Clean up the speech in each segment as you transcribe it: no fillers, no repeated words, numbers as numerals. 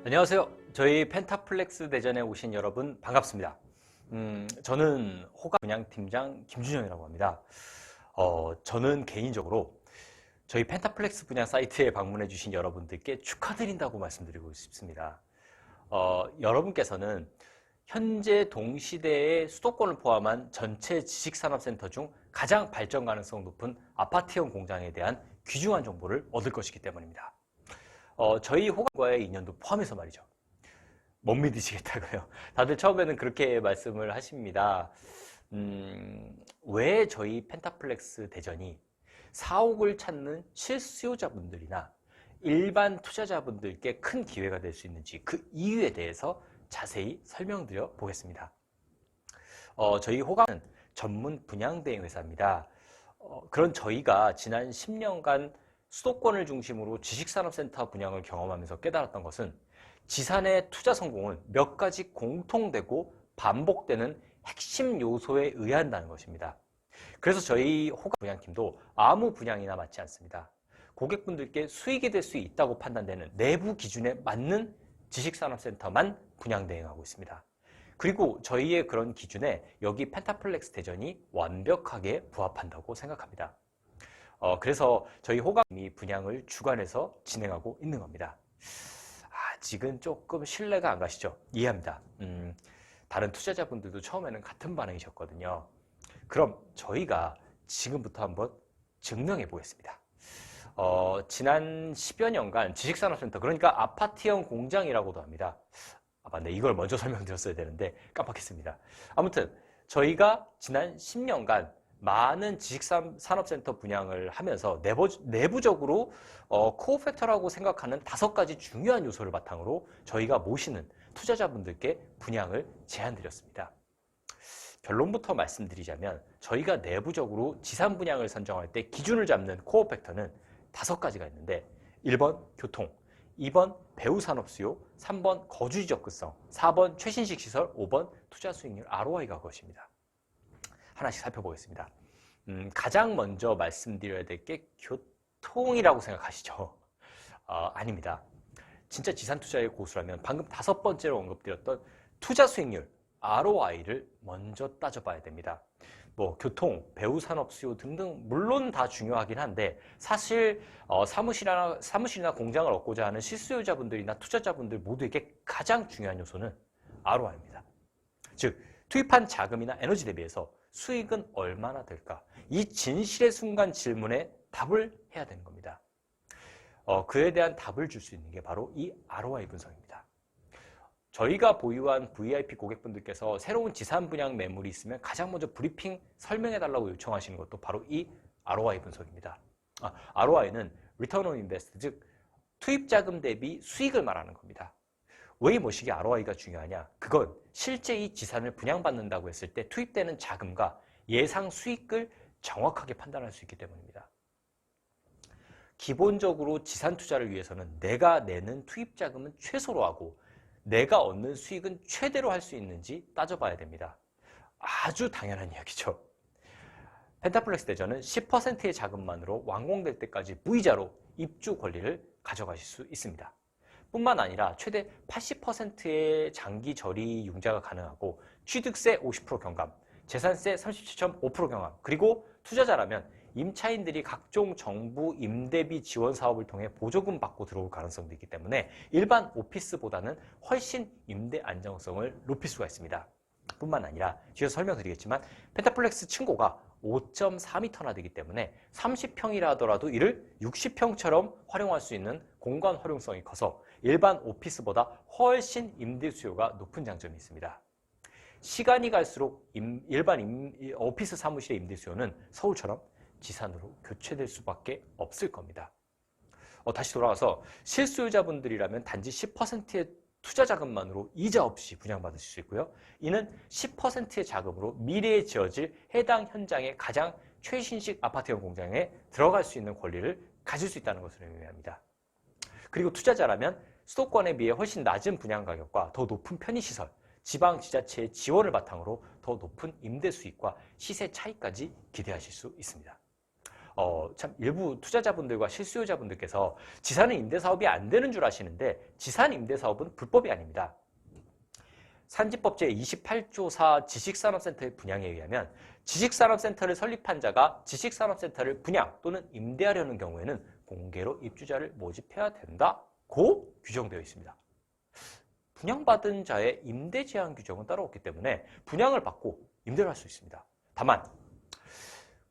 안녕하세요. 저희 펜타플렉스 대전에 오신 여러분 반갑습니다. 저는 호가 분양팀장 김준영이라고 합니다. 저는 개인적으로 저희 펜타플렉스 분양 사이트에 방문해 주신 여러분들께 축하드린다고 말씀드리고 싶습니다. 여러분께서는 현재 동시대의 수도권을 포함한 전체 지식산업센터 중 가장 발전 가능성 높은 아파트형 공장에 대한 귀중한 정보를 얻을 것이기 때문입니다. 저희 호감과의 인연도 포함해서 말이죠. 못 믿으시겠다고요. 다들 처음에는 그렇게 말씀을 하십니다. 왜 저희 펜타플렉스 대전이 사옥을 찾는 실수요자분들이나 일반 투자자분들께 큰 기회가 될 수 있는지 그 이유에 대해서 자세히 설명드려 보겠습니다. 저희 호감은 전문 분양대행 회사입니다. 그런 저희가 지난 10년간 수도권을 중심으로 지식산업센터 분양을 경험하면서 깨달았던 것은 지산의 투자 성공은 몇 가지 공통되고 반복되는 핵심 요소에 의한다는 것입니다. 그래서 저희 호감 분양팀도 아무 분양이나 맞지 않습니다. 고객분들께 수익이 될 수 있다고 판단되는 내부 기준에 맞는 지식산업센터만 분양 대행하고 있습니다. 그리고 저희의 그런 기준에 여기 펜타플렉스 대전이 완벽하게 부합한다고 생각합니다. 그래서 저희 호감이 분양을 주관해서 진행하고 있는 겁니다. 아직은 조금 신뢰가 안 가시죠? 이해합니다. 다른 투자자분들도 처음에는 같은 반응이셨거든요. 그럼 저희가 지금부터 한번 증명해 보겠습니다. 지난 10여 년간 지식산업센터, 그러니까 아파트형 공장이라고도 합니다. 맞네. 이걸 먼저 설명드렸어야 되는데 깜빡했습니다. 아무튼 저희가 지난 10년간 많은 지식산업센터 분양을 하면서 내부적으로 코어 팩터라고 생각하는 5가지 중요한 요소를 바탕으로 저희가 모시는 투자자분들께 분양을 제안드렸습니다. 결론부터 말씀드리자면 저희가 내부적으로 지산 분양을 선정할 때 기준을 잡는 코어 팩터는 5가지가 있는데 1번 교통, 2번 배후 산업 수요, 3번 거주지 접근성, 4번 최신식 시설, 5번 투자 수익률 ROI가 그것입니다. 하나씩 살펴보겠습니다. 가장 먼저 말씀드려야 될 게 교통이라고 생각하시죠? 아닙니다. 진짜 지산 투자의 고수라면 방금 5번째로 언급드렸던 투자 수익률 ROI를 먼저 따져봐야 됩니다. 교통, 배후 산업 수요 등등 물론 다 중요하긴 한데 사실 사무실이나 공장을 얻고자 하는 실수요자분들이나 투자자분들 모두에게 가장 중요한 요소는 ROI입니다. 즉 투입한 자금이나 에너지 대비해서 수익은 얼마나 될까? 이 진실의 순간 질문에 답을 해야 되는 겁니다. 그에 대한 답을 줄 수 있는 게 바로 이 ROI 분석입니다. 저희가 보유한 VIP 고객분들께서 새로운 지산 분양 매물이 있으면 가장 먼저 브리핑 설명해달라고 요청하시는 것도 바로 이 ROI 분석입니다. ROI는 Return on Invest, 즉 투입 자금 대비 수익을 말하는 겁니다. 왜 이 뭐시기 ROI가 중요하냐? 그건 실제 이 지산을 분양받는다고 했을 때 투입되는 자금과 예상 수익을 정확하게 판단할 수 있기 때문입니다. 기본적으로 지산 투자를 위해서는 내가 내는 투입 자금은 최소로 하고 내가 얻는 수익은 최대로 할 수 있는지 따져봐야 됩니다. 아주 당연한 이야기죠. 펜타플렉스 대전은 10%의 자금만으로 완공될 때까지 무이자로 입주 권리를 가져가실 수 있습니다. 뿐만 아니라 최대 80%의 장기 저리 융자가 가능하고 취득세 50% 경감, 재산세 37.5% 경감, 그리고 투자자라면 임차인들이 각종 정부 임대비 지원 사업을 통해 보조금 받고 들어올 가능성도 있기 때문에 일반 오피스보다는 훨씬 임대 안정성을 높일 수가 있습니다. 뿐만 아니라 뒤에서 설명드리겠지만 펜타플렉스 층고가 5.4m나 되기 때문에 30평이라 하더라도 이를 60평처럼 활용할 수 있는 공간 활용성이 커서 일반 오피스보다 훨씬 임대 수요가 높은 장점이 있습니다. 시간이 갈수록 일반 오피스 사무실의 임대 수요는 서울처럼 지산으로 교체될 수밖에 없을 겁니다. 다시 돌아가서 실수요자분들이라면 단지 10%의 투자 자금만으로 이자 없이 분양받으실 수 있고요. 이는 10%의 자금으로 미래에 지어질 해당 현장의 가장 최신식 아파트형 공장에 들어갈 수 있는 권리를 가질 수 있다는 것을 의미합니다. 그리고 투자자라면 수도권에 비해 훨씬 낮은 분양 가격과 더 높은 편의시설, 지방지자체의 지원을 바탕으로 더 높은 임대 수익과 시세 차이까지 기대하실 수 있습니다. 참 일부 투자자분들과 실수요자분들께서 지산은 임대사업이 안 되는 줄 아시는데 지산 임대사업은 불법이 아닙니다. 산지법 제28조 4 지식산업센터의 분양에 의하면 지식산업센터를 설립한 자가 지식산업센터를 분양 또는 임대하려는 경우에는 공개로 입주자를 모집해야 된다고 규정되어 있습니다. 분양받은 자의 임대 제한 규정은 따로 없기 때문에 분양을 받고 임대를 할 수 있습니다. 다만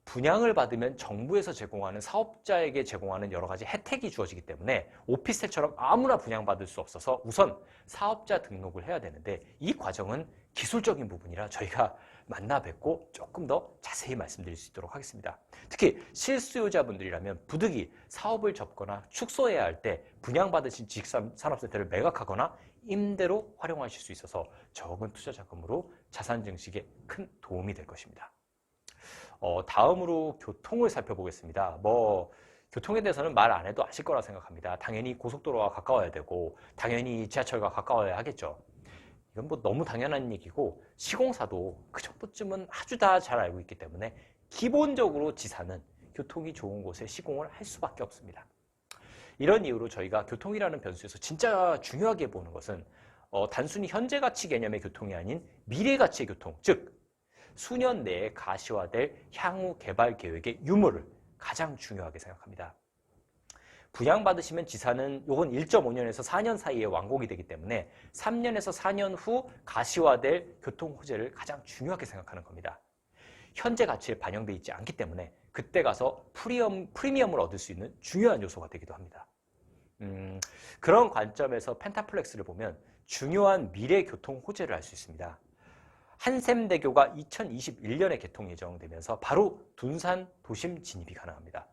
분양을 받으면 정부에서 제공하는 사업자에게 제공하는 여러 가지 혜택이 주어지기 때문에 오피스텔처럼 아무나 분양받을 수 없어서 우선 사업자 등록을 해야 되는데 이 과정은 기술적인 부분이라 저희가 만나 뵙고 조금 더 자세히 말씀드릴 수 있도록 하겠습니다. 특히 실수요자분들이라면 부득이 사업을 접거나 축소해야 할 때 분양받으신 지식산업센터를 매각하거나 임대로 활용하실 수 있어서 적은 투자 자금으로 자산 증식에 큰 도움이 될 것입니다. 다음으로 교통을 살펴보겠습니다. 교통에 대해서는 말 안 해도 아실 거라 생각합니다. 당연히 고속도로와 가까워야 되고 당연히 지하철과 가까워야 하겠죠. 이건 너무 당연한 얘기고 시공사도 그 정도쯤은 아주 다 잘 알고 있기 때문에 기본적으로 지사는 교통이 좋은 곳에 시공을 할 수밖에 없습니다. 이런 이유로 저희가 교통이라는 변수에서 진짜 중요하게 보는 것은 단순히 현재 가치 개념의 교통이 아닌 미래 가치의 교통, 즉 수년 내에 가시화될 향후 개발 계획의 유무를 가장 중요하게 생각합니다. 분양받으시면 지사는 요건 1.5년에서 4년 사이에 완공이 되기 때문에 3년에서 4년 후 가시화될 교통 호재를 가장 중요하게 생각하는 겁니다. 현재 가치에 반영되어 있지 않기 때문에 그때 가서 프리미엄을 얻을 수 있는 중요한 요소가 되기도 합니다. 그런 관점에서 펜타플렉스를 보면 중요한 미래 교통 호재를 알 수 있습니다. 한샘대교가 2021년에 개통 예정되면서 바로 둔산 도심 진입이 가능합니다.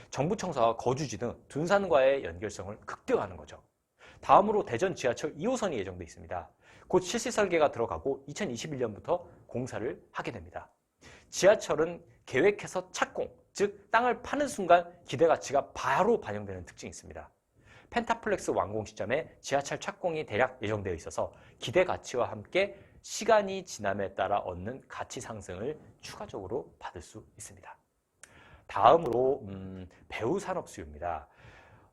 정부 청사와 거주지 등 둔산과의 연결성을 극대화하는 거죠. 다음으로 대전 지하철 2호선이 예정돼 있습니다. 곧 실시 설계가 들어가고 2021년부터 공사를 하게 됩니다. 지하철은 계획해서 착공, 즉 땅을 파는 순간 기대 가치가 바로 반영되는 특징이 있습니다. 펜타플렉스 완공 시점에 지하철 착공이 대략 예정되어 있어서 기대 가치와 함께 시간이 지남에 따라 얻는 가치 상승을 추가적으로 받을 수 있습니다. 다음으로 배후산업수요입니다.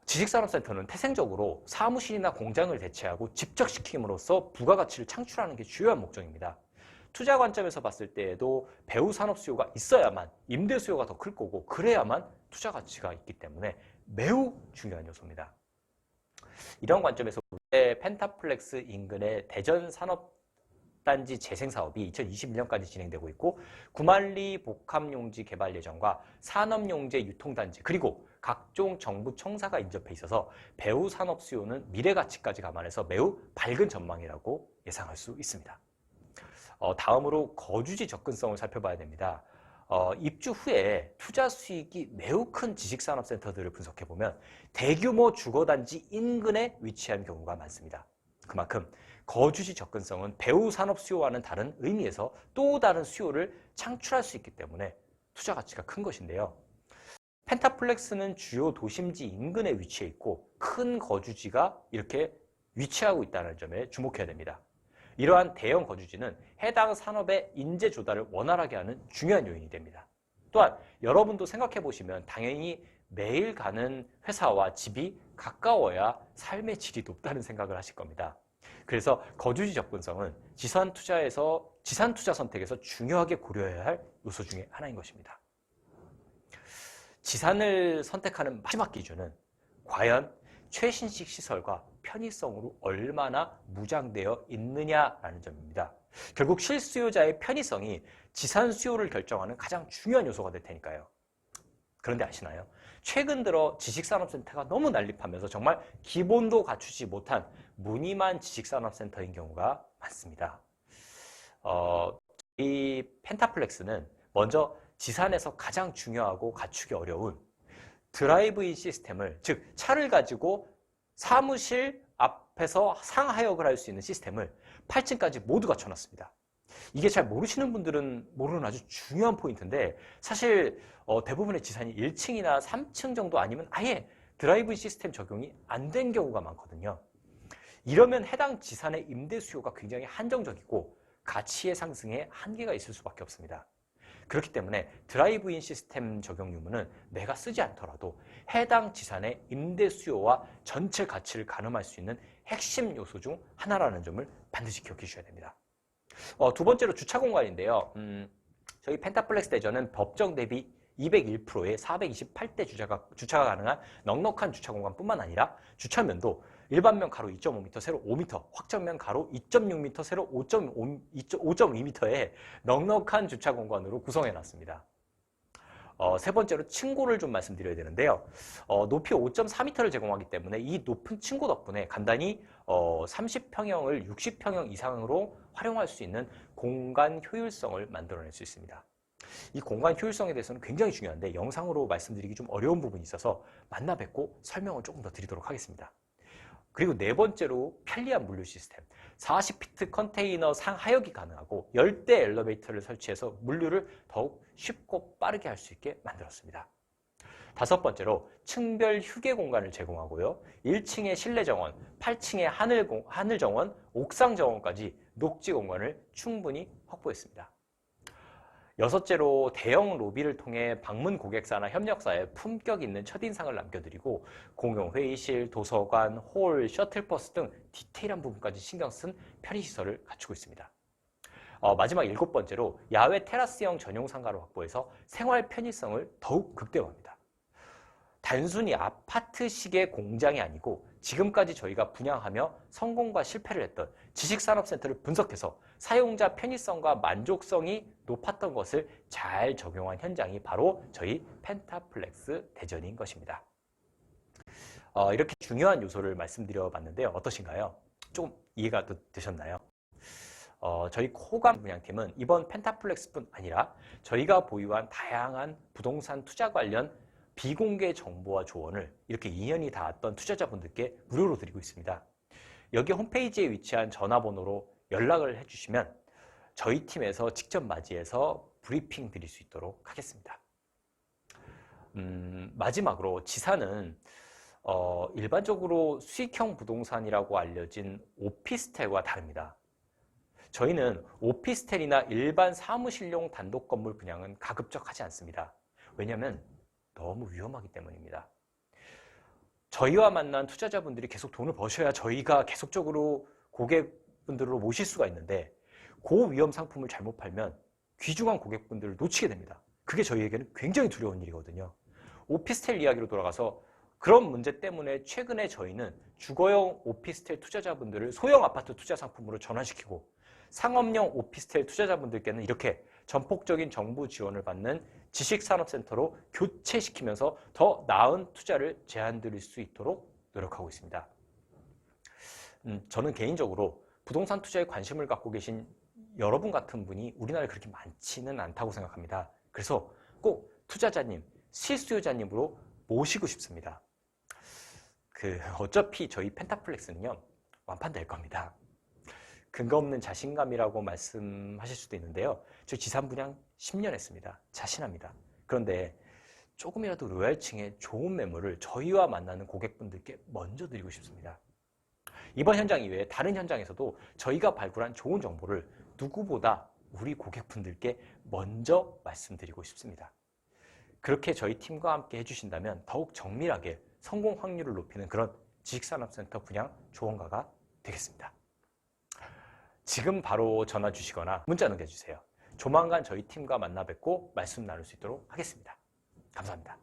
지식산업센터는 태생적으로 사무실이나 공장을 대체하고 집적시킴으로써 부가가치를 창출하는 게 주요한 목적입니다. 투자 관점에서 봤을 때에도 배후산업수요가 있어야만 임대 수요가 더 클 거고 그래야만 투자 가치가 있기 때문에 매우 중요한 요소입니다. 이런 관점에서 펜타플렉스 인근의 대전 산업단지 재생사업이 2021년까지 진행되고 있고 구만리 복합용지 개발 예정과 산업용재 유통단지 그리고 각종 정부 청사가 인접해 있어서 배후 산업 수요는 미래 가치까지 감안해서 매우 밝은 전망이라고 예상할 수 있습니다. 다음으로 거주지 접근성을 살펴봐야 됩니다. 입주 후에 투자 수익이 매우 큰 지식산업센터들을 분석해보면 대규모 주거단지 인근에 위치한 경우가 많습니다. 그만큼 거주지 접근성은 배후 산업 수요와는 다른 의미에서 또 다른 수요를 창출할 수 있기 때문에 투자 가치가 큰 것인데요. 펜타플렉스는 주요 도심지 인근에 위치해 있고 큰 거주지가 이렇게 위치하고 있다는 점에 주목해야 됩니다. 이러한 대형 거주지는 해당 산업의 인재 조달을 원활하게 하는 중요한 요인이 됩니다. 또한 여러분도 생각해 보시면 당연히 매일 가는 회사와 집이 가까워야 삶의 질이 높다는 생각을 하실 겁니다. 그래서 거주지 접근성은 지산 투자 선택에서 중요하게 고려해야 할 요소 중에 하나인 것입니다. 지산을 선택하는 마지막 기준은 과연 최신식 시설과 편의성으로 얼마나 무장되어 있느냐라는 점입니다. 결국 실수요자의 편의성이 지산 수요를 결정하는 가장 중요한 요소가 될 테니까요. 그런데 아시나요? 최근 들어 지식산업센터가 너무 난립하면서 정말 기본도 갖추지 못한 무늬만 지식산업센터인 경우가 많습니다. 이 펜타플렉스는 먼저 지산에서 가장 중요하고 갖추기 어려운 드라이브인 시스템을, 즉 차를 가지고 사무실 앞에서 상하역을 할 수 있는 시스템을 8층까지 모두 갖춰놨습니다. 이게 잘 모르시는 분들은 모르는 아주 중요한 포인트인데 사실 대부분의 지산이 1층이나 3층 정도 아니면 아예 드라이브인 시스템 적용이 안 된 경우가 많거든요. 이러면 해당 지산의 임대 수요가 굉장히 한정적이고 가치의 상승에 한계가 있을 수밖에 없습니다. 그렇기 때문에 드라이브인 시스템 적용 유무는 내가 쓰지 않더라도 해당 지산의 임대 수요와 전체 가치를 가늠할 수 있는 핵심 요소 중 하나라는 점을 반드시 기억해 주셔야 됩니다. 두 번째로 주차 공간인데요. 저희 펜타플렉스 대전은 법정 대비 201%의 428대 주차가 가능한 넉넉한 주차 공간뿐만 아니라 주차면도 일반면 가로 2.5m, 세로 5m, 확정면 가로 2.6m, 세로 5.2m의 넉넉한 주차 공간으로 구성해놨습니다. 세 번째로 층고를 좀 말씀드려야 되는데요. 높이 5.4m를 제공하기 때문에 이 높은 층고 덕분에 간단히 30평형을 60평형 이상으로 활용할 수 있는 공간 효율성을 만들어낼 수 있습니다. 이 공간 효율성에 대해서는 굉장히 중요한데 영상으로 말씀드리기 좀 어려운 부분이 있어서 만나 뵙고 설명을 조금 더 드리도록 하겠습니다. 그리고 네 번째로 편리한 물류 시스템. 40피트 컨테이너 상하역이 가능하고 열대 엘리베이터를 설치해서 물류를 더욱 쉽고 빠르게 할 수 있게 만들었습니다. 다섯 번째로 층별 휴게 공간을 제공하고요. 1층의 실내 정원, 8층의 하늘 정원, 옥상 정원까지 녹지 공간을 충분히 확보했습니다. 여섯째로 대형 로비를 통해 방문 고객사나 협력사에 품격 있는 첫인상을 남겨드리고 공용 회의실, 도서관, 홀, 셔틀버스 등 디테일한 부분까지 신경 쓴 편의시설을 갖추고 있습니다. 마지막 일곱 번째로 야외 테라스형 전용 상가를 확보해서 생활 편의성을 더욱 극대화합니다. 단순히 아파트식의 공장이 아니고 지금까지 저희가 분양하며 성공과 실패를 했던 지식산업센터를 분석해서 사용자 편의성과 만족성이 높았던 것을 잘 적용한 현장이 바로 저희 펜타플렉스 대전인 것입니다. 이렇게 중요한 요소를 말씀드려 봤는데요. 어떠신가요? 조금 이해가 되셨나요? 저희 코감 분양팀은 이번 펜타플렉스뿐 아니라 저희가 보유한 다양한 부동산 투자 관련 비공개 정보와 조언을 이렇게 2년이 닿았던 투자자분들께 무료로 드리고 있습니다. 여기 홈페이지에 위치한 전화번호로 연락을 해주시면 저희 팀에서 직접 맞이해서 브리핑 드릴 수 있도록 하겠습니다. 마지막으로 지산은 일반적으로 수익형 부동산이라고 알려진 오피스텔과 다릅니다. 저희는 오피스텔이나 일반 사무실용 단독 건물 분양은 가급적 하지 않습니다. 왜냐하면 너무 위험하기 때문입니다. 저희와 만난 투자자분들이 계속 돈을 버셔야 저희가 계속적으로 고객분들을 모실 수가 있는데 고위험 상품을 잘못 팔면 귀중한 고객분들을 놓치게 됩니다. 그게 저희에게는 굉장히 두려운 일이거든요. 오피스텔 이야기로 돌아가서 그런 문제 때문에 최근에 저희는 주거용 오피스텔 투자자분들을 소형 아파트 투자 상품으로 전환시키고 상업용 오피스텔 투자자분들께는 이렇게 전폭적인 정부 지원을 받는 지식산업센터로 교체시키면서 더 나은 투자를 제안드릴 수 있도록 노력하고 있습니다. 저는 개인적으로 부동산 투자에 관심을 갖고 계신 여러분 같은 분이 우리나라에 그렇게 많지는 않다고 생각합니다. 그래서 꼭 투자자님, 실수요자님으로 모시고 싶습니다. 어차피 저희 펜타플렉스는요, 완판될 겁니다. 근거 없는 자신감이라고 말씀하실 수도 있는데요. 저 지산 분양 10년 했습니다. 자신합니다. 그런데 조금이라도 로얄층의 좋은 매물을 저희와 만나는 고객분들께 먼저 드리고 싶습니다. 이번 현장 이외에 다른 현장에서도 저희가 발굴한 좋은 정보를 누구보다 우리 고객분들께 먼저 말씀드리고 싶습니다. 그렇게 저희 팀과 함께 해주신다면 더욱 정밀하게 성공 확률을 높이는 그런 지식산업센터 분양 조언가가 되겠습니다. 지금 바로 전화 주시거나 문자 남겨주세요. 조만간 저희 팀과 만나 뵙고 말씀 나눌 수 있도록 하겠습니다. 감사합니다.